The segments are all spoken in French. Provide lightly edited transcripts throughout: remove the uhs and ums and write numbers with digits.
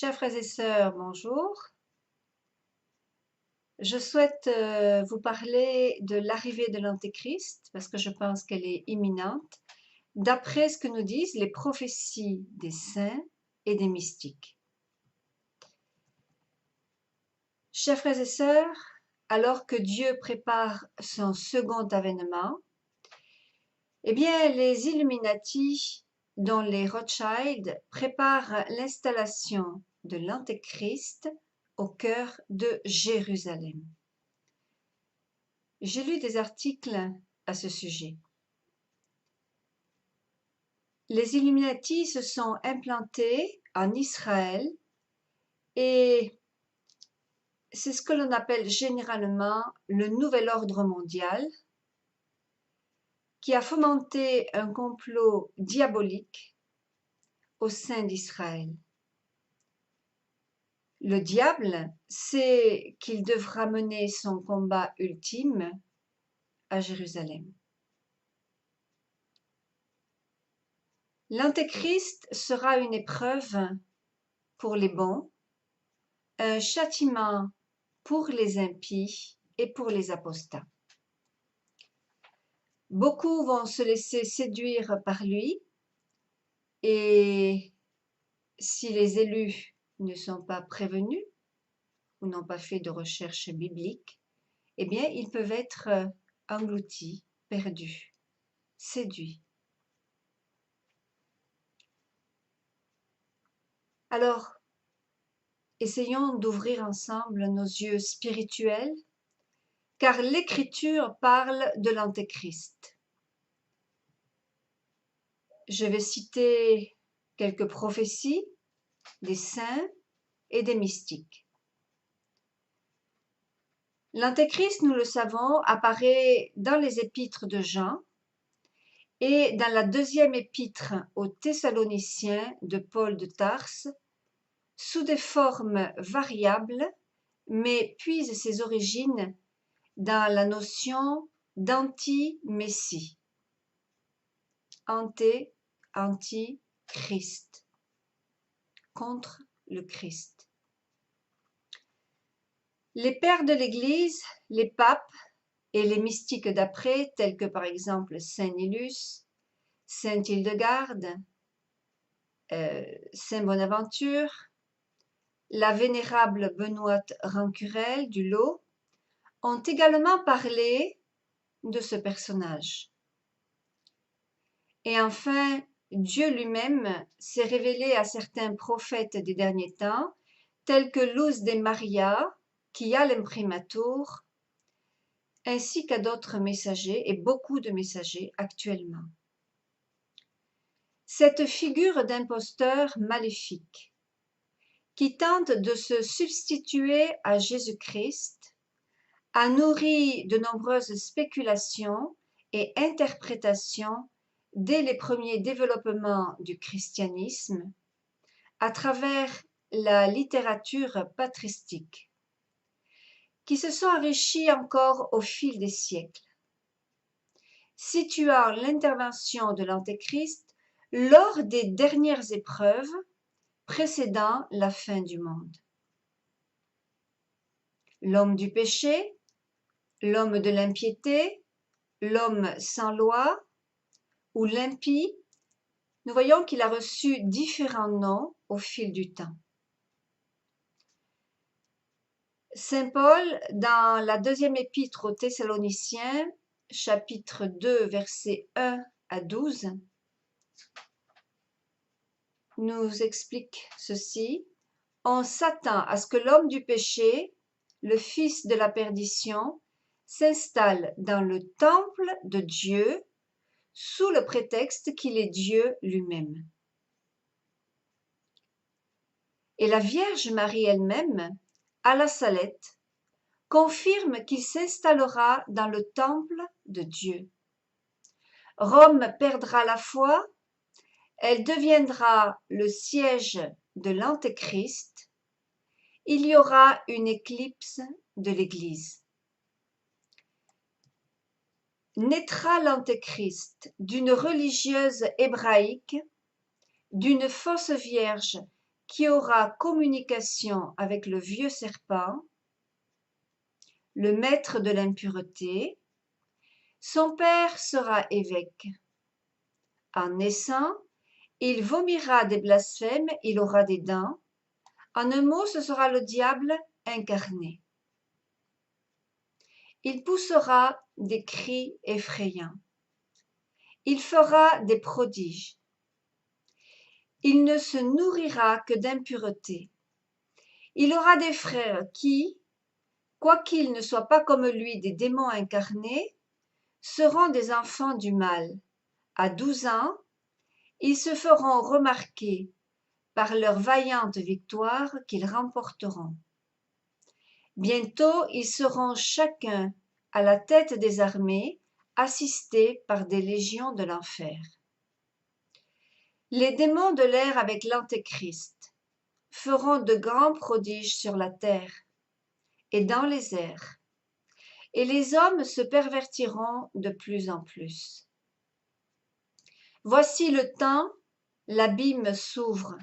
Chers frères et sœurs, bonjour. Je souhaite vous parler de l'arrivée de l'Antéchrist parce que je pense qu'elle est imminente, d'après ce que nous disent les prophéties des saints et des mystiques. Chers frères et sœurs, alors que Dieu prépare son second avènement, eh bien les Illuminati, dont les Rothschild, préparent l'installation de l'Antéchrist au cœur de Jérusalem. J'ai lu des articles à ce sujet. Les Illuminati se sont implantés en Israël et c'est ce que l'on appelle généralement le nouvel ordre mondial qui a fomenté un complot diabolique au sein d'Israël. Le diable sait qu'il devra mener son combat ultime à Jérusalem. L'Antéchrist sera une épreuve pour les bons, un châtiment pour les impies et pour les apostats. Beaucoup vont se laisser séduire par lui et si les élus ne sont pas prévenus ou n'ont pas fait de recherche biblique, eh bien ils peuvent être engloutis, perdus, séduits. Alors, essayons d'ouvrir ensemble nos yeux spirituels, car l'Écriture parle de l'Antéchrist. Je vais citer quelques prophéties des saints et des mystiques. L'Antéchrist, nous le savons, apparaît dans les épîtres de Jean et dans la deuxième épître aux Thessaloniciens de Paul de Tarse, sous des formes variables, mais puise ses origines dans la notion d'anti-messie, anti-Christ, contre le Christ. Les pères de l'Église, les papes et les mystiques d'après, tels que par exemple Saint Nilus, Sainte Hildegarde, Saint Bonaventure, la vénérable Benoîte Rancurel du Lot, ont également parlé de ce personnage. Et enfin, Dieu lui-même s'est révélé à certains prophètes des derniers temps, tels que Luz de Maria, qui a l'imprimatur, ainsi qu'à d'autres messagers et beaucoup de messagers actuellement. Cette figure d'imposteur maléfique qui tente de se substituer à Jésus-Christ a nourri de nombreuses spéculations et interprétations dès les premiers développements du christianisme à travers la littérature patristique, qui se sont enrichies encore au fil des siècles, situant l'intervention de l'Antéchrist lors des dernières épreuves précédant la fin du monde. L'homme du péché, l'homme de l'impiété, l'homme sans loi ou l'impie, nous voyons qu'il a reçu différents noms au fil du temps. Saint Paul, dans la deuxième épître aux Thessaloniciens, chapitre 2, versets 1 à 12, nous explique ceci. On s'attend à ce que l'homme du péché, le fils de la perdition, s'installe dans le temple de Dieu sous le prétexte qu'il est Dieu lui-même. Et la Vierge Marie elle-même, à la Salette, confirme qu'il s'installera dans le temple de Dieu. Rome perdra la foi, elle deviendra le siège de l'Antéchrist, il y aura une éclipse de l'Église. Naîtra l'Antéchrist d'une religieuse hébraïque, d'une fausse vierge qui aura communication avec le vieux serpent, le maître de l'impureté, son père sera évêque. En naissant, il vomira des blasphèmes, il aura des dents. En un mot, ce sera le diable incarné. Il poussera des cris effrayants. Il fera des prodiges. Il ne se nourrira que d'impureté. Il aura des frères qui, quoiqu'ils ne soient pas comme lui des démons incarnés, seront des enfants du mal. À 12 ans, ils se feront remarquer par leur vaillante victoire qu'ils remporteront. Bientôt, ils seront chacun à la tête des armées, assistés par des légions de l'enfer. Les démons de l'air avec l'Antéchrist feront de grands prodiges sur la terre et dans les airs, et les hommes se pervertiront de plus en plus. Voici le temps, l'abîme s'ouvre.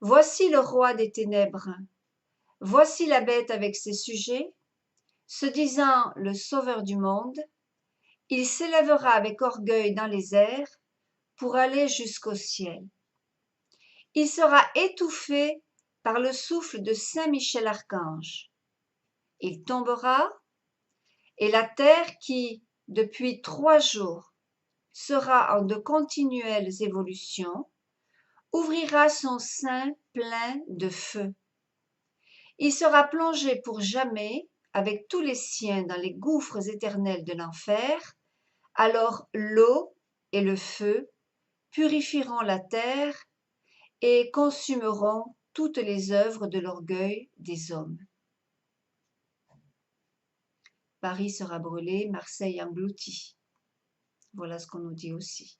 Voici le roi des ténèbres. Voici la bête avec ses sujets. Se disant le sauveur du monde, il s'élèvera avec orgueil dans les airs pour aller jusqu'au ciel. Il sera étouffé par le souffle de Saint Michel Archange. Il tombera, et la terre qui, depuis 3 jours, sera en de continuelles évolutions, ouvrira son sein plein de feu. Il sera plongé pour jamais avec tous les siens dans les gouffres éternels de l'enfer. Alors l'eau et le feu purifieront la terre et consumeront toutes les œuvres de l'orgueil des hommes. Paris sera brûlé, Marseille englouti. Voilà ce qu'on nous dit aussi.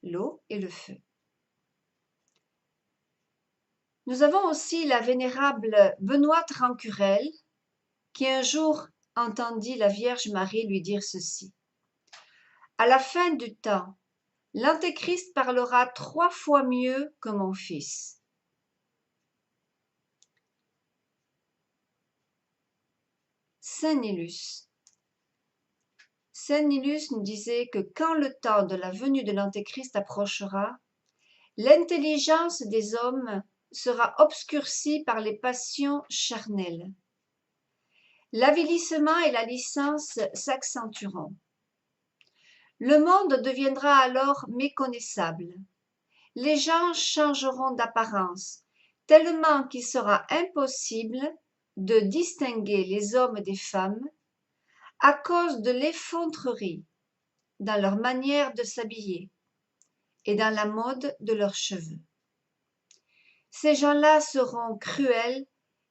L'eau et le feu. Nous avons aussi la vénérable Benoîte Rancurel, qui un jour entendit la Vierge Marie lui dire ceci. À la fin du temps, l'Antéchrist parlera 3 fois mieux que mon fils. Saint Nilus. Saint Nilus nous disait que quand le temps de la venue de l'Antéchrist approchera, l'intelligence des hommes sera obscurcie par les passions charnelles. L'avilissement et la licence s'accentueront. Le monde deviendra alors méconnaissable. Les gens changeront d'apparence, tellement qu'il sera impossible de distinguer les hommes des femmes à cause de l'effronterie dans leur manière de s'habiller et dans la mode de leurs cheveux. Ces gens-là seront cruels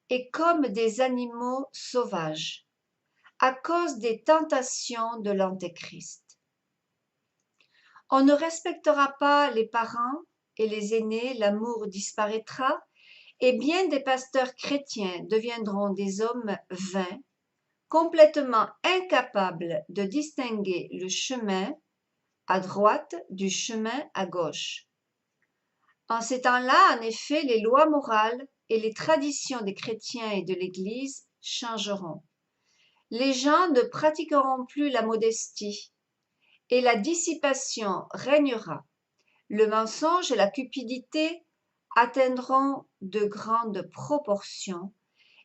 et comme des animaux sauvages à cause des tentations de l'Antéchrist. On ne respectera pas les parents et les aînés, l'amour disparaîtra et bien des pasteurs chrétiens deviendront des hommes vains, complètement incapables de distinguer le chemin à droite du chemin à gauche. En ces temps-là, en effet, les lois morales et les traditions des chrétiens et de l'Église changeront. Les gens ne pratiqueront plus la modestie et la dissipation régnera. Le mensonge et la cupidité atteindront de grandes proportions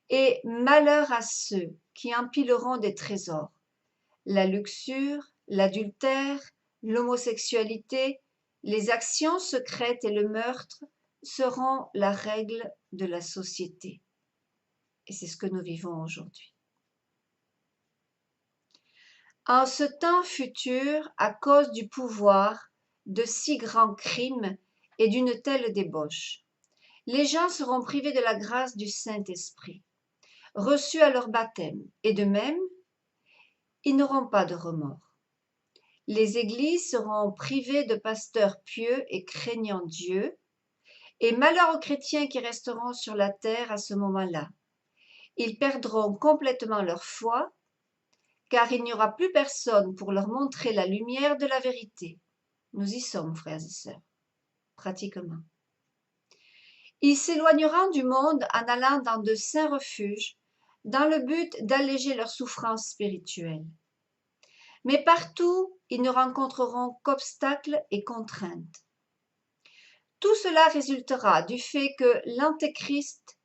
et malheur à ceux qui empileront des trésors. La luxure, l'adultère, l'homosexualité, les actions secrètes et le meurtre seront la règle de la société. Et c'est ce que nous vivons aujourd'hui. En ce temps futur, à cause du pouvoir de si grands crimes et d'une telle débauche, les gens seront privés de la grâce du Saint-Esprit, reçus à leur baptême, et de même, ils n'auront pas de remords. Les églises seront privées de pasteurs pieux et craignant Dieu, et malheur aux chrétiens qui resteront sur la terre à ce moment-là. Ils perdront complètement leur foi, car il n'y aura plus personne pour leur montrer la lumière de la vérité. Nous y sommes, frères et sœurs, pratiquement. Ils s'éloigneront du monde en allant dans de saints refuges, dans le but d'alléger leurs souffrances spirituelles. Mais partout, ils ne rencontreront qu'obstacles et contraintes. Tout cela résultera du fait que l'Antéchrist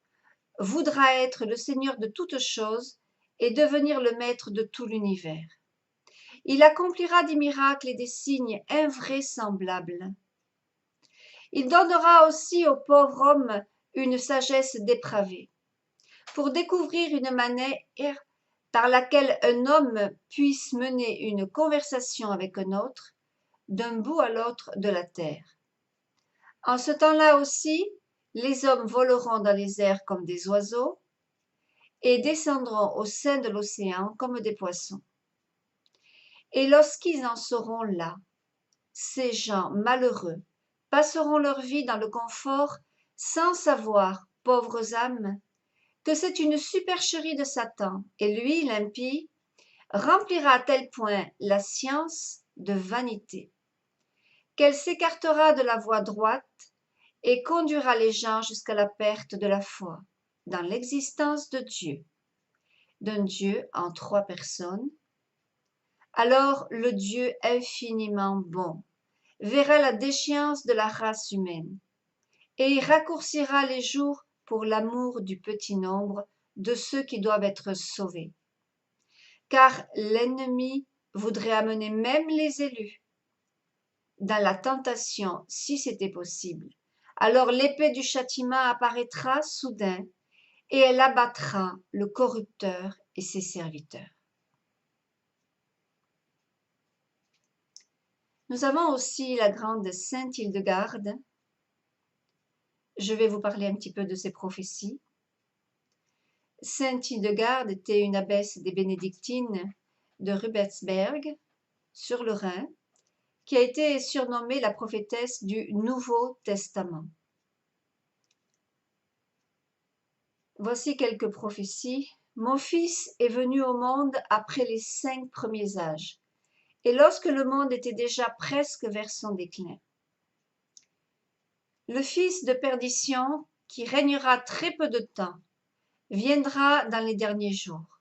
voudra être le Seigneur de toutes choses et devenir le maître de tout l'univers. Il accomplira des miracles et des signes invraisemblables. Il donnera aussi au pauvre homme une sagesse dépravée, pour découvrir une manière par laquelle un homme puisse mener une conversation avec un autre, d'un bout à l'autre de la terre. En ce temps-là aussi, les hommes voleront dans les airs comme des oiseaux et descendront au sein de l'océan comme des poissons. Et lorsqu'ils en seront là, ces gens malheureux passeront leur vie dans le confort sans savoir, pauvres âmes, que c'est une supercherie de Satan, et lui, l'impie, remplira à tel point la science de vanité, qu'elle s'écartera de la voie droite et conduira les gens jusqu'à la perte de la foi dans l'existence de Dieu, d'un Dieu en 3 personnes. Alors le Dieu infiniment bon verra la déchéance de la race humaine, et il raccourcira les jours pour l'amour du petit nombre de ceux qui doivent être sauvés. Car l'ennemi voudrait amener même les élus dans la tentation si c'était possible. Alors l'épée du châtiment apparaîtra soudain et elle abattra le corrupteur et ses serviteurs. Nous avons aussi la grande Sainte Hildegarde. Je vais vous parler un petit peu de ses prophéties. Sainte Hildegarde était une abbesse des bénédictines de Rubensberg, sur le Rhin, qui a été surnommée la prophétesse du Nouveau Testament. Voici quelques prophéties. Mon fils est venu au monde après les 5 premiers âges, et lorsque le monde était déjà presque vers son déclin. Le fils de perdition, qui régnera très peu de temps, viendra dans les derniers jours.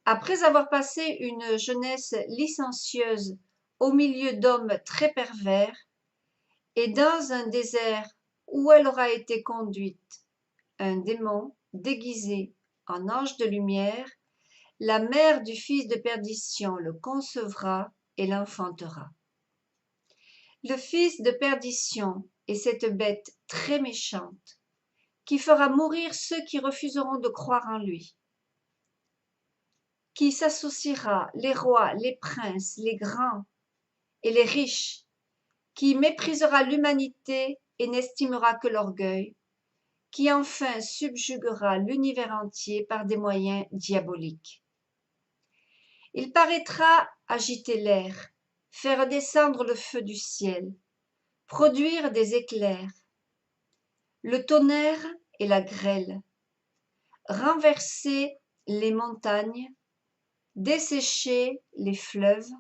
Après avoir passé une jeunesse licencieuse au milieu d'hommes très pervers, et dans un désert où elle aura été conduite, un démon déguisé en ange de lumière, la mère du fils de perdition le concevra et l'enfantera. Le fils de perdition est cette bête très méchante qui fera mourir ceux qui refuseront de croire en lui, qui s'associera les rois, les princes, les grands et les riches, qui méprisera l'humanité et n'estimera que l'orgueil, qui enfin subjuguera l'univers entier par des moyens diaboliques. Il paraîtra agiter l'air, faire descendre le feu du ciel, produire des éclairs, le tonnerre et la grêle, renverser les montagnes, dessécher les fleuves,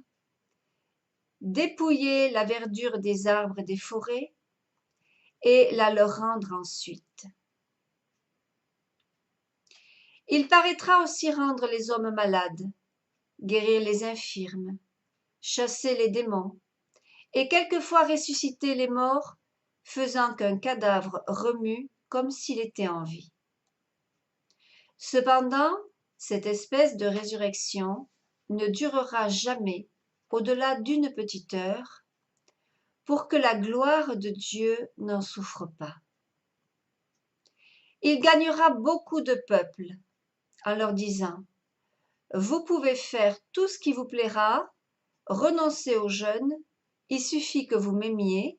dépouiller la verdure des arbres et des forêts, et la leur rendre ensuite. Il paraîtra aussi rendre les hommes malades, guérir les infirmes, chasser les démons, et quelquefois ressusciter les morts, faisant qu'un cadavre remue comme s'il était en vie. Cependant, cette espèce de résurrection ne durera jamais au-delà d'une petite heure, pour que la gloire de Dieu n'en souffre pas. Il gagnera beaucoup de peuples en leur disant « Vous pouvez faire tout ce qui vous plaira, renoncez au jeûne, il suffit que vous m'aimiez,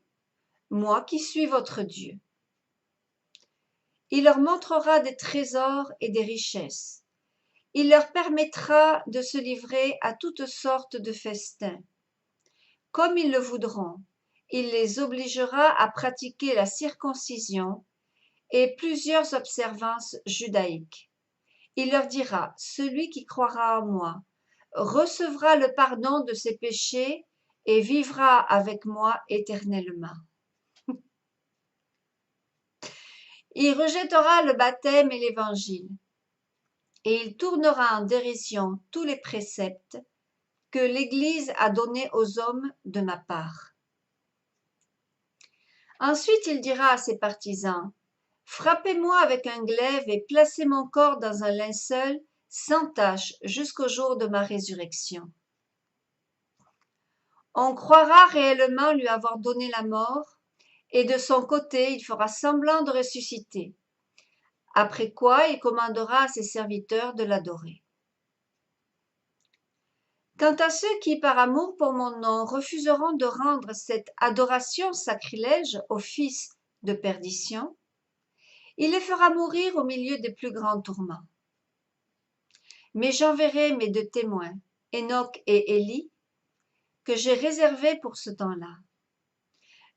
moi qui suis votre Dieu. » Il leur montrera des trésors et des richesses. Il leur permettra de se livrer à toutes sortes de festins. Comme ils le voudront, il les obligera à pratiquer la circoncision et plusieurs observances judaïques. Il leur dira, celui qui croira en moi recevra le pardon de ses péchés et vivra avec moi éternellement. Il rejettera le baptême et l'Évangile, et il tournera en dérision tous les préceptes que l'Église a donnés aux hommes de ma part. Ensuite il dira à ses partisans, « Frappez-moi avec un glaive et placez mon corps dans un linceul sans tache jusqu'au jour de ma résurrection. » On croira réellement lui avoir donné la mort, et de son côté il fera semblant de ressusciter, après quoi il commandera à ses serviteurs de l'adorer. Quant à ceux qui, par amour pour mon nom, refuseront de rendre cette adoration sacrilège au fils de perdition, il les fera mourir au milieu des plus grands tourments. Mais j'enverrai mes 2 témoins, Enoch et Élie, que j'ai réservés pour ce temps-là.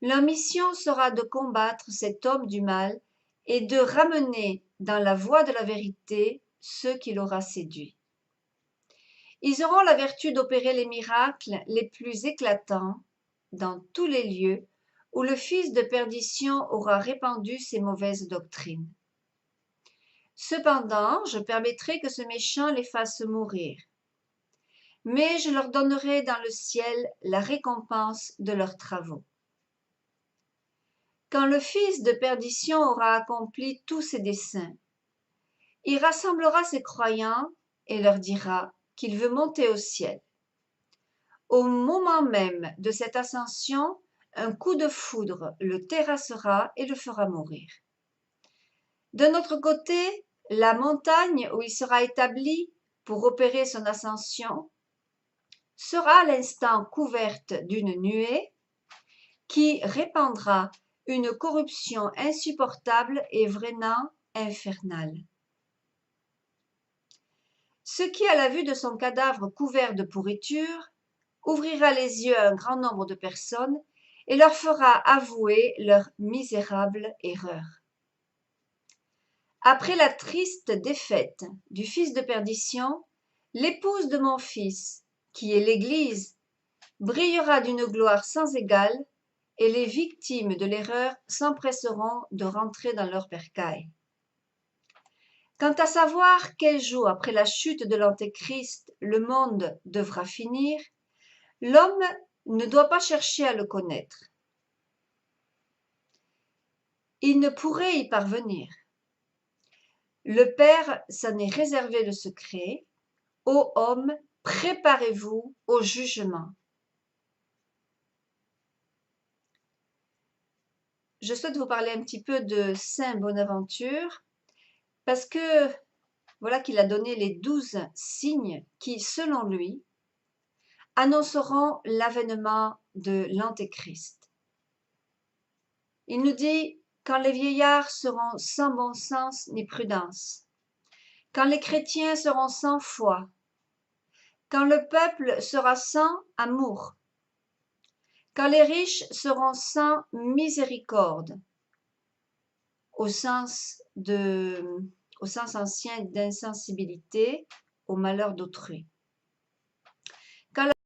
Leur mission sera de combattre cet homme du mal et de ramener dans la voie de la vérité ceux qu'il aura séduits. Ils auront la vertu d'opérer les miracles les plus éclatants dans tous les lieux où le fils de perdition aura répandu ses mauvaises doctrines. Cependant, je permettrai que ce méchant les fasse mourir, mais je leur donnerai dans le ciel la récompense de leurs travaux. Quand le fils de perdition aura accompli tous ses desseins, il rassemblera ses croyants et leur dira qu'il veut monter au ciel. Au moment même de cette ascension, un coup de foudre le terrassera et le fera mourir. De notre côté, la montagne où il sera établi pour opérer son ascension sera à l'instant couverte d'une nuée qui répandra une corruption insupportable et vraiment infernale. Ce qui, à la vue de son cadavre couvert de pourriture, ouvrira les yeux à un grand nombre de personnes et leur fera avouer leur misérable erreur. Après la triste défaite du fils de perdition, l'épouse de mon fils, qui est l'Église, brillera d'une gloire sans égale, et les victimes de l'erreur s'empresseront de rentrer dans leur bercail. Quant à savoir quel jour après la chute de l'Antéchrist le monde devra finir, l'homme ne doit pas chercher à le connaître. Il ne pourrait y parvenir. Le Père s'en est réservé le secret. Ô hommes, préparez-vous au jugement. Je souhaite vous parler un petit peu de Saint Bonaventure, parce que voilà qu'il a donné les 12 signes qui, selon lui, annonceront l'avènement de l'Antéchrist. Il nous dit « Quand les vieillards seront sans bon sens ni prudence, quand les chrétiens seront sans foi, quand le peuple sera sans amour, quand les riches seront sans miséricorde, au sens ancien d'insensibilité au malheur d'autrui.